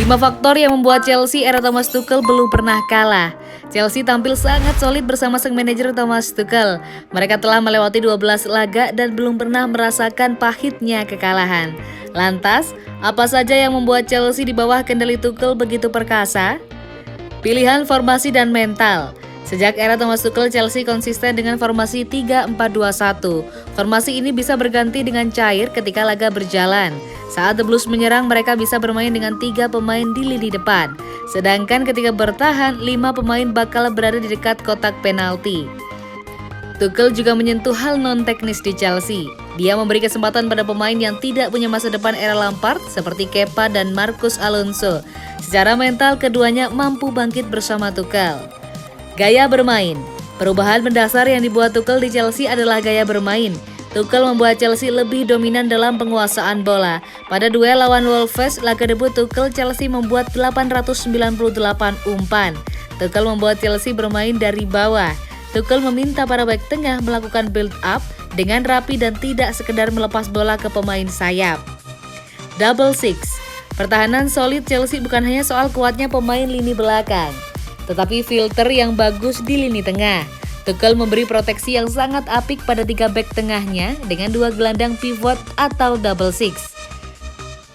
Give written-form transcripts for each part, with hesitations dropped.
5 faktor yang membuat Chelsea era Thomas Tuchel belum pernah kalah. Chelsea tampil sangat solid bersama sang manajer Thomas Tuchel. Mereka telah melewati 12 laga dan belum pernah merasakan pahitnya kekalahan. Lantas, apa saja yang membuat Chelsea di bawah kendali Tuchel begitu perkasa? Pilihan formasi dan mental. Sejak era Thomas Tuchel, Chelsea konsisten dengan formasi 3-4-2-1. Formasi ini bisa berganti dengan cair ketika laga berjalan. Saat The Blues menyerang, mereka bisa bermain dengan 3 pemain di lini depan. Sedangkan ketika bertahan, 5 pemain bakal berada di dekat kotak penalti. Tuchel juga menyentuh hal non-teknis di Chelsea. Dia memberi kesempatan pada pemain yang tidak punya masa depan era Lampard seperti Kepa dan Marcos Alonso. Secara mental, keduanya mampu bangkit bersama Tuchel. Gaya bermain. Perubahan mendasar yang dibuat Tuchel di Chelsea adalah gaya bermain. Tuchel membuat Chelsea lebih dominan dalam penguasaan bola. Pada duel lawan Wolves, laga debut Tuchel, Chelsea membuat 898 umpan. Tuchel membuat Chelsea bermain dari bawah. Tuchel meminta para bek tengah melakukan build up dengan rapi dan tidak sekedar melepas bola ke pemain sayap. Double six. Pertahanan solid Chelsea bukan hanya soal kuatnya pemain lini belakang, tetapi filter yang bagus di lini tengah. Tuchel memberi proteksi yang sangat apik pada 3 bek tengahnya dengan 2 gelandang pivot atau double six.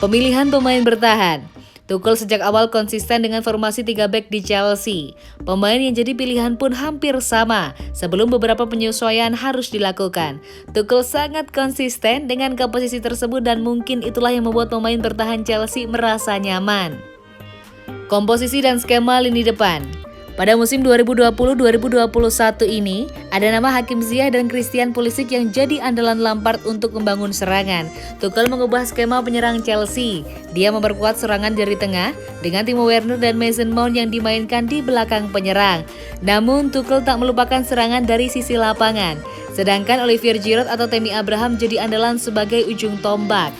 Pemilihan pemain bertahan. Tuchel sejak awal konsisten dengan formasi 3 bek di Chelsea. Pemain yang jadi pilihan pun hampir sama sebelum beberapa penyesuaian harus dilakukan. Tuchel sangat konsisten dengan komposisi tersebut dan mungkin itulah yang membuat pemain bertahan Chelsea merasa nyaman. Komposisi dan skema lini depan. Pada musim 2020-2021 ini, ada nama Hakim Ziyech dan Christian Pulisic yang jadi andalan Lampard untuk membangun serangan. Tuchel mengubah skema penyerang Chelsea. Dia memperkuat serangan dari tengah dengan Timo Werner dan Mason Mount yang dimainkan di belakang penyerang. Namun Tuchel tak melupakan serangan dari sisi lapangan. Sedangkan Olivier Giroud atau Tammy Abraham jadi andalan sebagai ujung tombak.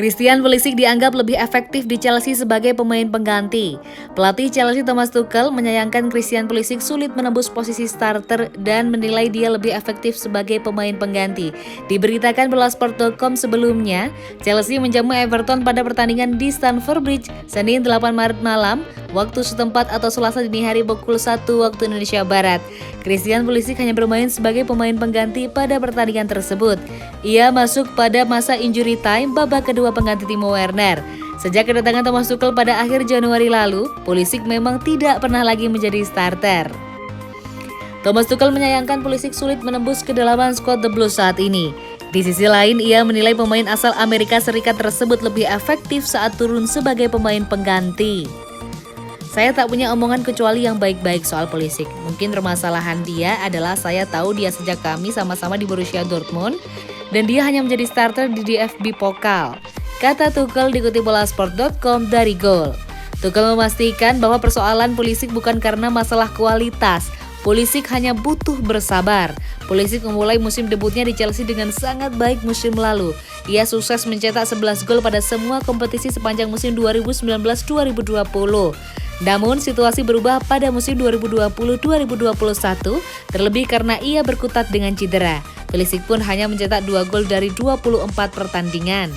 Christian Pulisic dianggap lebih efektif di Chelsea sebagai pemain pengganti. Pelatih Chelsea Thomas Tuchel menyayangkan Christian Pulisic sulit menembus posisi starter dan menilai dia lebih efektif sebagai pemain pengganti. Diberitakan Bola-Sport.com sebelumnya, Chelsea menjamu Everton pada pertandingan di Stamford Bridge Senin 8 Maret malam, waktu setempat atau Selasa dini hari pukul 1 waktu Indonesia Barat. Christian Pulisic hanya bermain sebagai pemain pengganti pada pertandingan tersebut. Ia masuk pada masa injury time babak kedua pengganti Timo Werner. Sejak kedatangan Thomas Tuchel pada akhir Januari lalu, Pulisic memang tidak pernah lagi menjadi starter. Thomas Tuchel menyayangkan Pulisic sulit menembus kedalaman skuad The Blues saat ini. Di sisi lain, ia menilai pemain asal Amerika Serikat tersebut lebih efektif saat turun sebagai pemain pengganti. Saya tak punya omongan kecuali yang baik-baik soal Pulisic. Mungkin permasalahan dia adalah saya tahu dia sejak kami sama-sama di Borussia Dortmund dan dia hanya menjadi starter di DFB Pokal, kata Tuchel dikutip Bola-Sport.com dari Goal. Tuchel memastikan bahwa persoalan Pulisic bukan karena masalah kualitas. Pulisic hanya butuh bersabar. Pulisic memulai musim debutnya di Chelsea dengan sangat baik musim lalu. Ia sukses mencetak 11 gol pada semua kompetisi sepanjang musim 2019-2020. Namun situasi berubah pada musim 2020-2021, terlebih karena ia berkutat dengan cedera. Pulisic pun hanya mencetak 2 gol dari 24 pertandingan.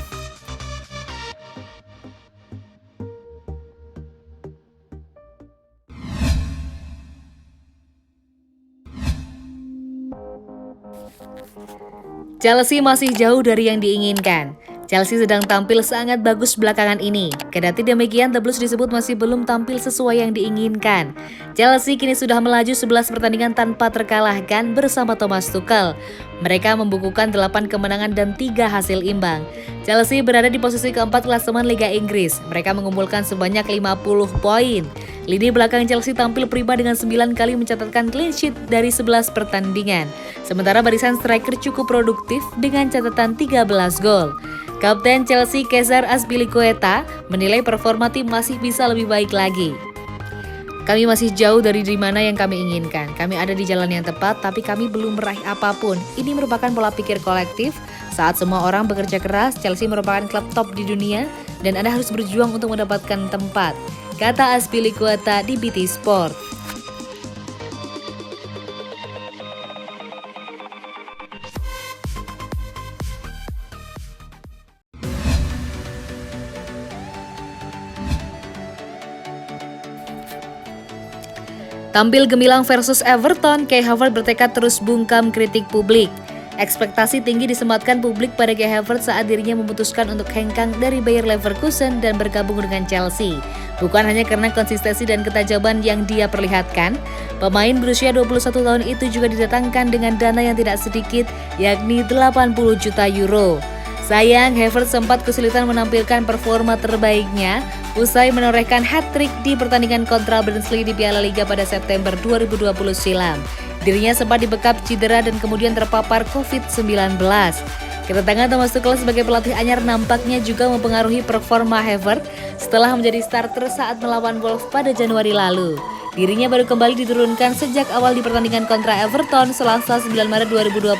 Chelsea masih jauh dari yang diinginkan. Chelsea sedang tampil sangat bagus belakangan ini. Kendati demikian, The Blues disebut masih belum tampil sesuai yang diinginkan. Chelsea kini sudah melaju 11 pertandingan tanpa terkalahkan bersama Thomas Tuchel. Mereka membukukan 8 kemenangan dan 3 hasil imbang. Chelsea berada di posisi keempat klasemen Liga Inggris. Mereka mengumpulkan sebanyak 50 poin. Lini belakang Chelsea tampil prima dengan 9 kali mencatatkan clean sheet dari 11 pertandingan. Sementara barisan striker cukup produktif dengan catatan 13 gol. Kapten Chelsea Cesar Azpilicueta menilai performa tim masih bisa lebih baik lagi. Kami masih jauh dari mana yang kami inginkan. Kami ada di jalan yang tepat, tapi kami belum meraih apapun. Ini merupakan pola pikir kolektif. Saat semua orang bekerja keras, Chelsea merupakan klub top di dunia dan Anda harus berjuang untuk mendapatkan tempat, kata Azpilicueta di BT Sport. Tampil gemilang versus Everton, Kai Havertz bertekad terus bungkam kritik publik. Ekspektasi tinggi disematkan publik pada Kai Havertz saat dirinya memutuskan untuk hengkang dari Bayer Leverkusen dan bergabung dengan Chelsea. Bukan hanya karena konsistensi dan ketajaman yang dia perlihatkan, pemain berusia 21 tahun itu juga didatangkan dengan dana yang tidak sedikit, yakni 80 juta euro. Sayang, Havertz sempat kesulitan menampilkan performa terbaiknya usai menorehkan hat-trick di pertandingan kontra Barnsley di Piala Liga pada September 2020 silam. Dirinya sempat dibekap cedera dan kemudian terpapar COVID-19. Kedatangan Thomas Tuchel sebagai pelatih anyar nampaknya juga mempengaruhi performa Havertz setelah menjadi starter saat melawan Wolves pada Januari lalu. Dirinya baru kembali diturunkan sejak awal di pertandingan kontra Everton Selasa 9 Maret 2021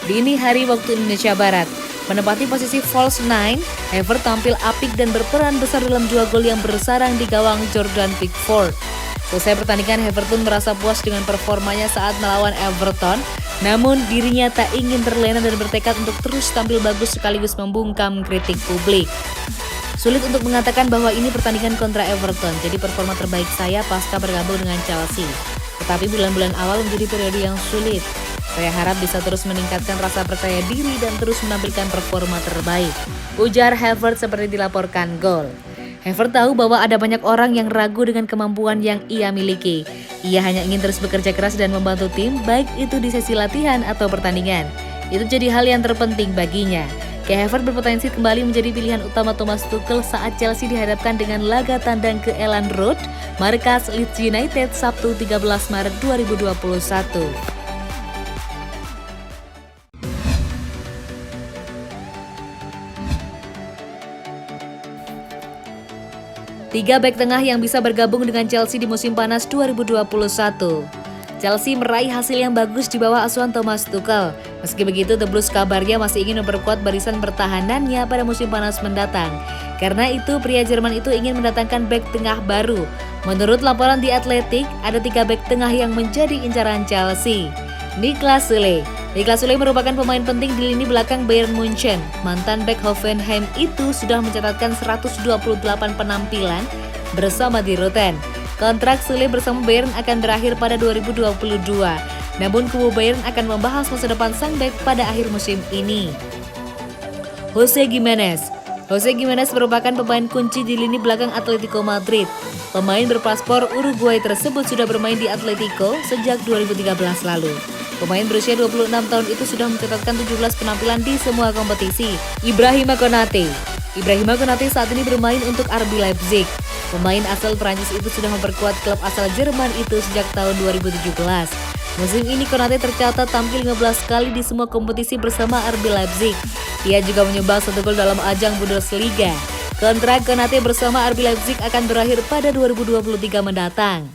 dini hari waktu Indonesia Barat. Menempati posisi false nine, Havertz tampil apik dan berperan besar dalam 2 gol yang bersarang di gawang Jordan Pickford. Selesai pertandingan, Havertz pun merasa puas dengan performanya saat melawan Everton. Namun dirinya tak ingin terlena dan bertekad untuk terus tampil bagus sekaligus membungkam kritik publik. Sulit untuk mengatakan bahwa ini pertandingan kontra Everton, jadi performa terbaik saya pasca bergabung dengan Chelsea. Tetapi bulan-bulan awal menjadi periode yang sulit. Saya harap bisa terus meningkatkan rasa percaya diri dan terus menampilkan performa terbaik, ujar Havertz seperti dilaporkan Gol. Havertz tahu bahwa ada banyak orang yang ragu dengan kemampuan yang ia miliki. Ia hanya ingin terus bekerja keras dan membantu tim, baik itu di sesi latihan atau pertandingan. Itu jadi hal yang terpenting baginya. Kai Havertz berpotensi kembali menjadi pilihan utama Thomas Tuchel saat Chelsea dihadapkan dengan laga tandang ke Elland Road, markas Leeds United Sabtu 13 Maret 2021. Tiga bek tengah yang bisa bergabung dengan Chelsea di musim panas 2021. Chelsea meraih hasil yang bagus di bawah asuhan Thomas Tuchel. Meski begitu, The Blues kabarnya masih ingin memperkuat barisan pertahanannya pada musim panas mendatang. Karena itu, pria Jerman itu ingin mendatangkan bek tengah baru. Menurut laporan The Athletic, ada 3 bek tengah yang menjadi incaran Chelsea. Niklas Süle merupakan pemain penting di lini belakang Bayern Munchen. Mantan bek Hoffenheim itu sudah mencatatkan 128 penampilan bersama di Roten. Kontrak Süle bersama Bayern akan berakhir pada 2022. Namun kubu Bayern akan membahas masa depan sang bek pada akhir musim ini. Jose Gimenez merupakan pemain kunci di lini belakang Atletico Madrid. Pemain berpaspor Uruguay tersebut sudah bermain di Atletico sejak 2013 lalu. Pemain berusia 26 tahun itu sudah mencatatkan 17 penampilan di semua kompetisi. Ibrahima Konate saat ini bermain untuk RB Leipzig. Pemain asal Prancis itu sudah memperkuat klub asal Jerman itu sejak tahun 2017. Musim ini Konate tercatat tampil 15 kali di semua kompetisi bersama RB Leipzig. Ia juga menyumbang 1 gol dalam ajang Bundesliga. Kontrak Konate bersama RB Leipzig akan berakhir pada 2023 mendatang.